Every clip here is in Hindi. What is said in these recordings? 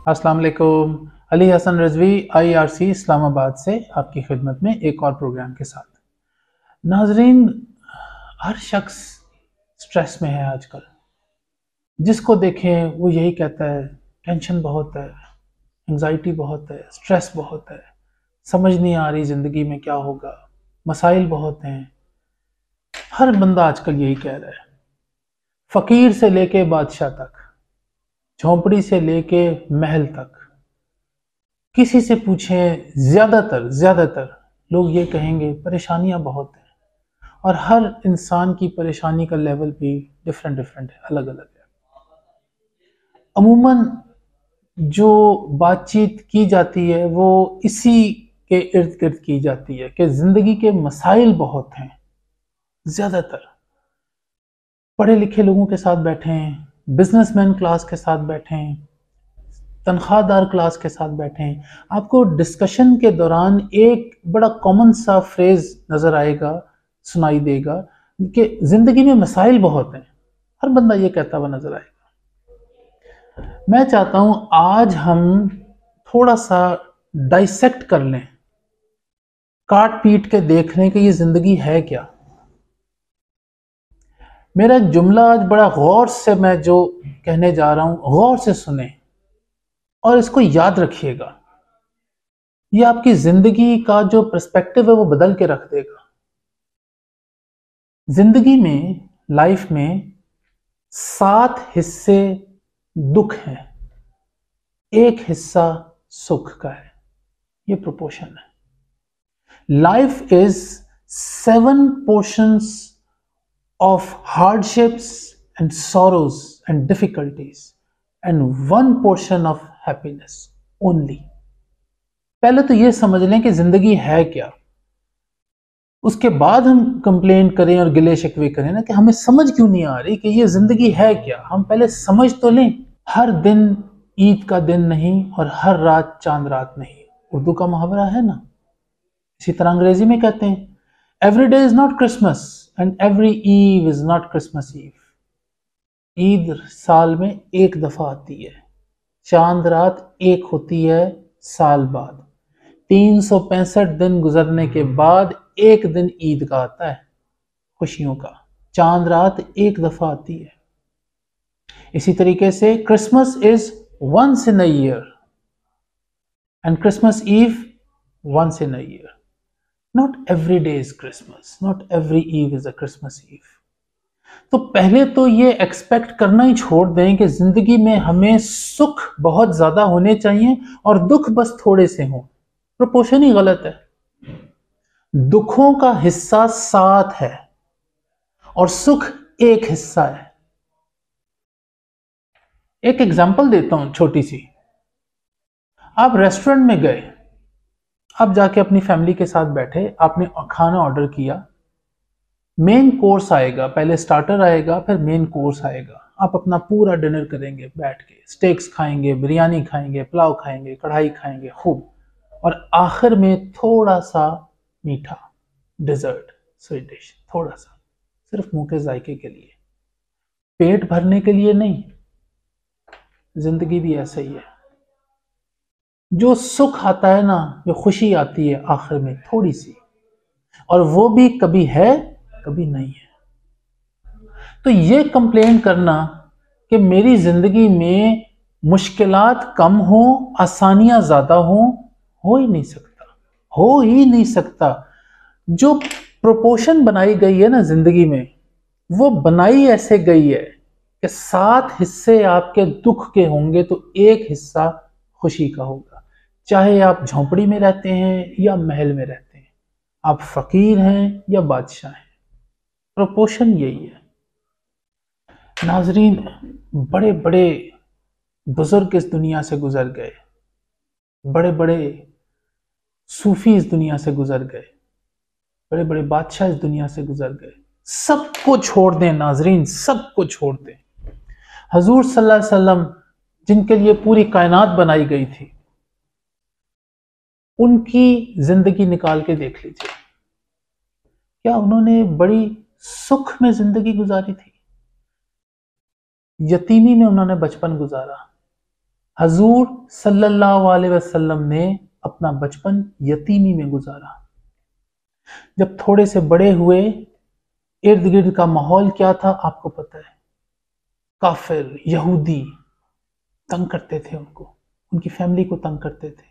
अस्सलाम वालेकुम। अली हसन रजवी IRC इस्लामाबाद से आपकी खिदमत में एक और प्रोग्राम के साथ। नाजरीन, हर शख्स स्ट्रेस में है आजकल। जिसको देखें वो यही कहता है टेंशन बहुत है, एंजाइटी बहुत है, स्ट्रेस बहुत है, समझ नहीं आ रही ज़िंदगी में क्या होगा, मसाइल बहुत हैं। हर बंदा आजकल यही कह रहा है, फ़कीर से लेके बादशाह तक, झोंपड़ी से लेके महल तक। किसी से पूछें, ज़्यादातर लोग ये कहेंगे परेशानियां बहुत हैं। और हर इंसान की परेशानी का लेवल भी डिफरेंट है, अलग अलग है। अमूमन जो बातचीत की जाती है वो इसी के इर्द गिर्द की जाती है कि ज़िंदगी के मसाइल बहुत हैं। ज़्यादातर पढ़े लिखे लोगों के साथ बैठें, बिजनेसमैन क्लास के साथ बैठें, तनख्वाहदार क्लास के साथ बैठें, आपको डिस्कशन के दौरान एक बड़ा कॉमन सा फ्रेज नज़र आएगा, सुनाई देगा कि ज़िंदगी में मसाइल बहुत हैं। हर बंदा ये कहता हुआ नज़र आएगा। मैं चाहता हूँ आज हम थोड़ा सा डाइसेक्ट कर लें, काट पीट के देख लें कि ये ज़िंदगी है क्या। मेरा एक जुमला आज बड़ा गौर से मैं जो कहने जा रहा हूँ, गौर से सुने और इसको याद रखिएगा। ये आपकी जिंदगी का जो पर्सपेक्टिव है वो बदल के रख देगा। जिंदगी में, लाइफ में 7 हिस्से दुख हैं, 1 हिस्सा सुख का है। ये प्रोपोर्शन है। Life is 7 portions of hardships and sorrows and difficulties and 1 portion of happiness only. पहले तो ये समझ लें कि जिंदगी है क्या, उसके बाद हम कंप्लेंट करें और गिले शिकवे करें ना कि हमें समझ क्यों नहीं आ रही कि ये जिंदगी है क्या। हम पहले समझ तो लें। हर दिन ईद का दिन नहीं और हर रात चांद रात नहीं, उर्दू का मुहावरा है ना। इसी तरह अंग्रेजी में कहते हैं every day is not Christmas and every eve is not Christmas eve. Eid साल में एक दफा आती है, चांद रात एक होती है साल बाद। 365 दिन गुजरने के बाद एक दिन ईद का आता है, खुशियों का। चांद रात एक दफा आती है। इसी तरीके से Christmas is once in a year and Christmas eve once in a year. Not every day is Christmas, not every eve is a Christmas eve. तो पहले तो ये एक्सपेक्ट करना ही छोड़ दें कि जिंदगी में हमें सुख बहुत ज्यादा होने चाहिए और दुख बस थोड़े से हों। प्रोपोर्शन ही गलत है। दुखों का हिस्सा 7 है और सुख 1 हिस्सा है। एक एग्जांपल देता हूं छोटी सी। आप रेस्टोरेंट में गए, आप जाके अपनी फैमिली के साथ बैठे, आपने खाना ऑर्डर किया। मेन कोर्स आएगा, पहले स्टार्टर आएगा, फिर मेन कोर्स आएगा। आप अपना पूरा डिनर करेंगे बैठ के, स्टेक्स खाएंगे, बिरयानी खाएंगे, पुलाव खाएंगे, कढ़ाई खाएंगे खूब, और आखिर में थोड़ा सा मीठा डिजर्ट, स्वीट डिश, थोड़ा सा, सिर्फ मुंह के जायके के लिए, पेट भरने के लिए नहीं। जिंदगी भी ऐसा ही है। जो सुख आता है ना, जो खुशी आती है आखिर में थोड़ी सी, और वो भी कभी है कभी नहीं है। तो ये कंप्लेन करना कि मेरी जिंदगी में मुश्किलात कम हो, आसानियां ज्यादा हो ही नहीं सकता, हो ही नहीं सकता। जो प्रोपोर्शन बनाई गई है ना जिंदगी में, वो बनाई ऐसे गई है कि 7 हिस्से आपके दुख के होंगे तो 1 हिस्सा खुशी का होगा। चाहे आप झोंपड़ी में रहते हैं या महल में रहते हैं, आप फकीर हैं या बादशाह हैं, प्रोपोर्शन यही है। नाजरीन, बड़े बड़े बुजुर्ग इस दुनिया से गुजर गए, बड़े बड़े सूफी इस दुनिया से गुजर गए, बड़े बड़े बादशाह इस दुनिया से गुजर गए। सबको छोड़ दें नाजरीन, सबको छोड़ दें। हजूर सल्लल्लाहु अलैहि वसल्लम, जिनके लिए पूरी कायनात बनाई गई थी, उनकी जिंदगी निकाल के देख लीजिए। क्या उन्होंने बड़ी सुख में जिंदगी गुजारी थी? यतीमी में उन्होंने बचपन गुजारा, हजूर सल्लल्लाहु अलैहि वसल्लम ने अपना बचपन यतीमी में गुजारा। जब थोड़े से बड़े हुए, इर्द गिर्द का माहौल क्या था आपको पता है। काफिर यहूदी तंग करते थे उनको, उनकी फैमिली को तंग करते थे।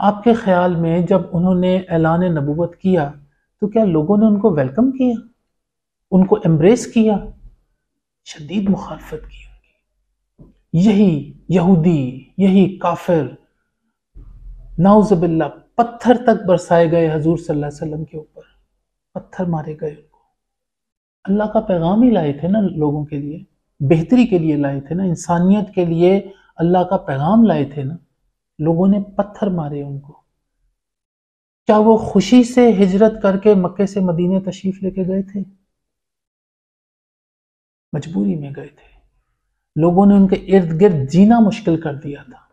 आपके ख्याल में जब उन्होंने ऐलान नबूवत किया तो क्या लोगों ने उनको वेलकम किया, उनको एम्ब्रेस किया? शदीद मुखालफत की उनकी। यही यहूदी, यही काफिर, नाउज़ुबिल्लाह, पत्थर तक बरसाए गए हजूर सल्लल्लाहु अलैहि वसल्लम के ऊपर, पत्थर मारे गए उनको। अल्लाह का पैगाम ही लाए थे ना, लोगों के लिए बेहतरी के लिए लाए थे ना, इंसानियत के लिए अल्लाह का पैगाम लाए थे ना। लोगों ने पत्थर मारे उनको। क्या वो खुशी से हिजरत करके मक्के से मदीने तशरीफ लेके गए थे? मजबूरी में गए थे। लोगों ने उनके इर्द गिर्द जीना मुश्किल कर दिया था।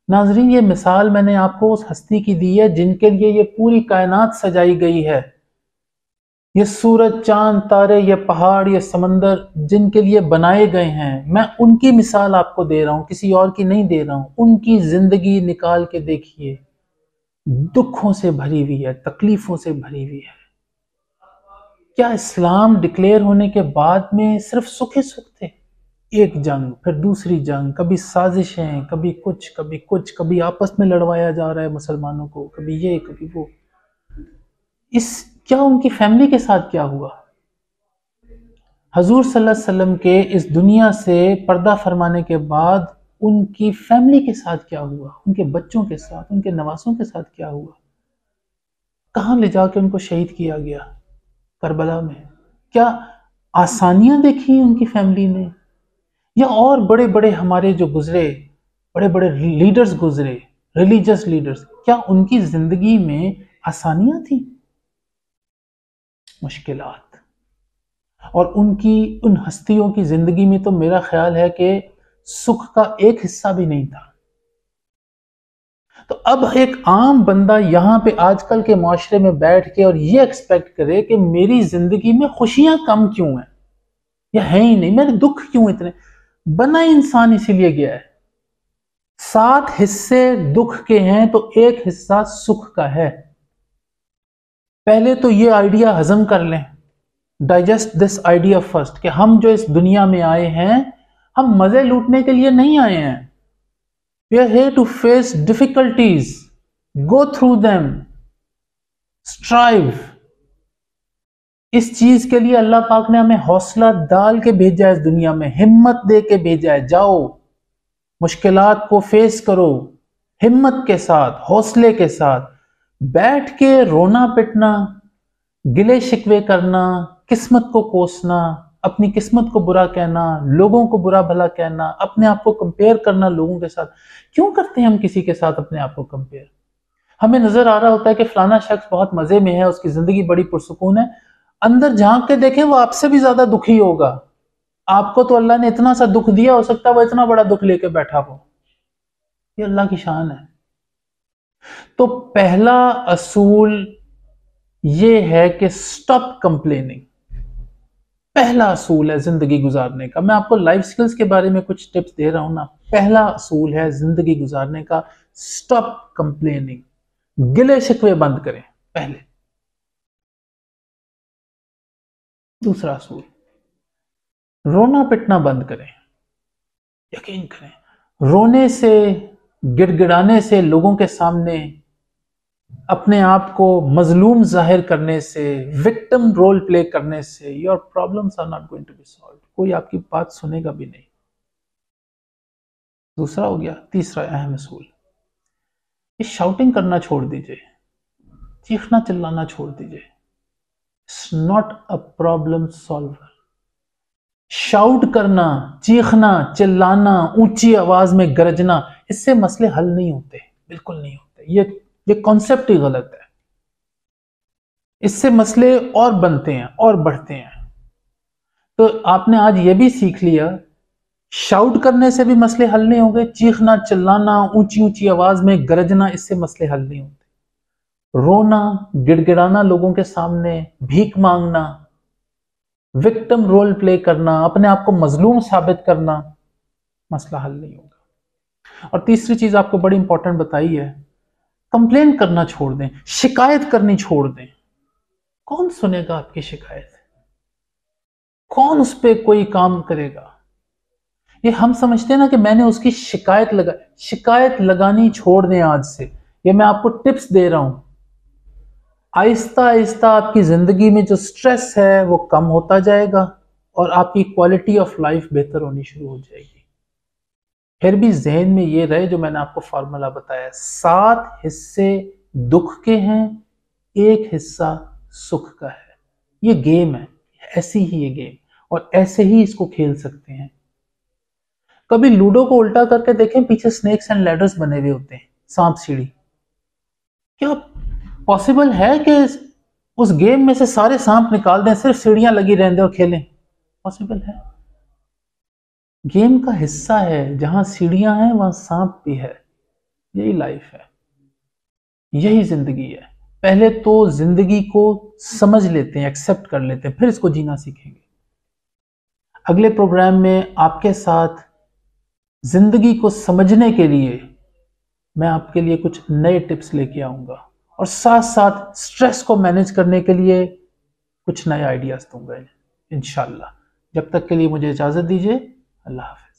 नाजरीन, ये मिसाल मैंने आपको उस हस्ती की दी है जिनके लिए ये पूरी कायनात सजाई गई है। ये सूरज, चांद, तारे, ये पहाड़, ये समंदर जिनके लिए बनाए गए हैं, मैं उनकी मिसाल आपको दे रहा हूं, किसी और की नहीं दे रहा हूं। उनकी जिंदगी निकाल के देखिए, दुखों से भरी हुई है, तकलीफों से भरी हुई है। क्या इस्लाम डिक्लेयर होने के बाद में सिर्फ सुख ही सुख थे? एक जंग, फिर दूसरी जंग, कभी साजिशें, कभी कुछ, कभी कुछ, कभी आपस में लड़वाया जा रहा है मुसलमानों को, कभी ये कभी वो। क्या उनकी फैमिली के साथ क्या हुआ? हजूर सल्लल्लाहु अलैहि वसल्लम के इस दुनिया से पर्दा फरमाने के बाद उनकी फैमिली के साथ क्या हुआ, उनके बच्चों के साथ, उनके नवासों के साथ क्या हुआ? कहां ले जाके उनको शहीद किया गया? करबला में। क्या आसानियां देखी उनकी फैमिली ने? या और बड़े बड़े हमारे जो गुजरे, बड़े बड़े लीडर्स गुजरे, रिलीजियस लीडर्स, क्या उनकी जिंदगी में आसानियां थी? मुश्किलात। और उनकी उन हस्तियों की जिंदगी में तो मेरा ख्याल है कि सुख का एक हिस्सा भी नहीं था। तो अब एक आम बंदा यहां पे आजकल के माशरे में बैठ के और ये एक्सपेक्ट करे कि मेरी जिंदगी में खुशियां कम क्यों हैं, या है ही नहीं, मेरे दुख क्यों इतने? बना इंसान इसीलिए गया है। 7 हिस्से दुख के हैं तो एक हिस्सा सुख का है। पहले तो ये आइडिया हजम कर लें, डाइजेस्ट दिस आइडिया फर्स्ट, कि हम जो इस दुनिया में आए हैं, हम मजे लूटने के लिए नहीं आए हैं। We are here to face difficulties, go through them, strive. इस चीज के लिए अल्लाह पाक ने हमें हौसला डाल के भेजा है, इस दुनिया में हिम्मत दे के भेजा है। जाओ, मुश्किलात को फेस करो, हिम्मत के साथ, हौसले के साथ। बैठ के रोना पिटना, गिले शिकवे करना, किस्मत को कोसना, अपनी किस्मत को बुरा कहना, लोगों को बुरा भला कहना, अपने आप को कंपेयर करना लोगों के साथ। क्यों करते हैं हम किसी के साथ अपने आप को कंपेयर? हमें नजर आ रहा होता है कि फलाना शख्स बहुत मजे में है, उसकी जिंदगी बड़ी पुरसुकून है, अंदर झांक के देखें वो आपसे भी ज्यादा दुखी होगा। आपको तो अल्लाह ने इतना सा दुख दिया, हो सकता है वो इतना बड़ा दुख लेके बैठा हो। ये अल्लाह की शान है। तो पहला असूल ये है कि स्टॉप कंप्लेनिंग। पहला असूल है जिंदगी गुजारने का। मैं आपको लाइफ स्किल्स के बारे में कुछ टिप्स दे रहा हूं ना। पहला असूल है जिंदगी गुजारने का, स्टॉप कंप्लेनिंग। गिले शिकवे बंद करें पहले। दूसरा असूल, रोना पिटना बंद करें। यकीन करें, रोने से, गिड़गिड़ाने से, लोगों के सामने अपने आप को मजलूम जाहिर करने से, विक्टिम रोल प्ले करने से, your problems are not going to be solve. कोई आपकी बात सुनेगा भी नहीं। दूसरा हो गया। तीसरा अहम असूल, ये शाउटिंग करना छोड़ दीजिए, चीखना चिल्लाना छोड़ दीजिए। It's not a problem solver. Shout करना, चीखना, चिल्लाना, ऊंची आवाज में गरजना, इससे मसले हल नहीं होते, बिल्कुल नहीं होते। ये कॉन्सेप्ट ही गलत है। इससे मसले और बनते हैं और बढ़ते हैं। तो आपने आज ये भी सीख लिया, शाउट करने से भी मसले हल नहीं होंगे, चीखना चिल्लाना, ऊंची ऊंची आवाज में गरजना, इससे मसले हल नहीं होते। रोना, गिड़गिड़ाना लोगों के सामने, भीख मांगना, विक्टिम रोल प्ले करना, अपने आप को मजलूम साबित करना, मसला हल नहीं होगा। और तीसरी चीज आपको बड़ी इंपॉर्टेंट बताई है, कंप्लेन करना छोड़ दें, शिकायत करनी छोड़ दें। कौन सुनेगा आपकी शिकायत? कौन उस पर कोई काम करेगा? ये हम समझते हैं ना कि मैंने उसकी शिकायत लगानी छोड़ दें आज से। ये मैं आपको टिप्स दे रहा हूं। आहिस्ता आहिस्ता आपकी जिंदगी में जो स्ट्रेस है वो कम होता जाएगा और आपकी क्वालिटी ऑफ लाइफ बेहतर होनी शुरू हो जाएगी। फिर भी जहन में ये रहे जो मैंने आपको फॉर्मूला बताया, 7 हिस्से दुख के हैं, 1 हिस्सा सुख का है। ये गेम है, ऐसी ही ये गेम, और ऐसे ही इसको खेल सकते हैं। कभी लूडो को उल्टा करके देखें, पीछे स्नेक्स एंड लैडर्स बने हुए होते हैं, सांप सीढ़ी। क्या पॉसिबल है कि उस गेम में से सारे सांप निकाल दें, सिर्फ सीढ़ियां लगी रहने दें और खेलें? पॉसिबल है? गेम का हिस्सा है, जहां सीढ़ियां हैं वहां सांप भी है। यही लाइफ है, यही जिंदगी है। पहले तो जिंदगी को समझ लेते हैं, एक्सेप्ट कर लेते हैं, फिर इसको जीना सीखेंगे। अगले प्रोग्राम में आपके साथ जिंदगी को समझने के लिए मैं आपके लिए कुछ नए टिप्स लेके आऊंगा, और साथ साथ स्ट्रेस को मैनेज करने के लिए कुछ नए आइडियाज दूंगा इंशाल्लाह। जब तक के लिए मुझे इजाजत दीजिए। अल्लाह हाफ़िज़।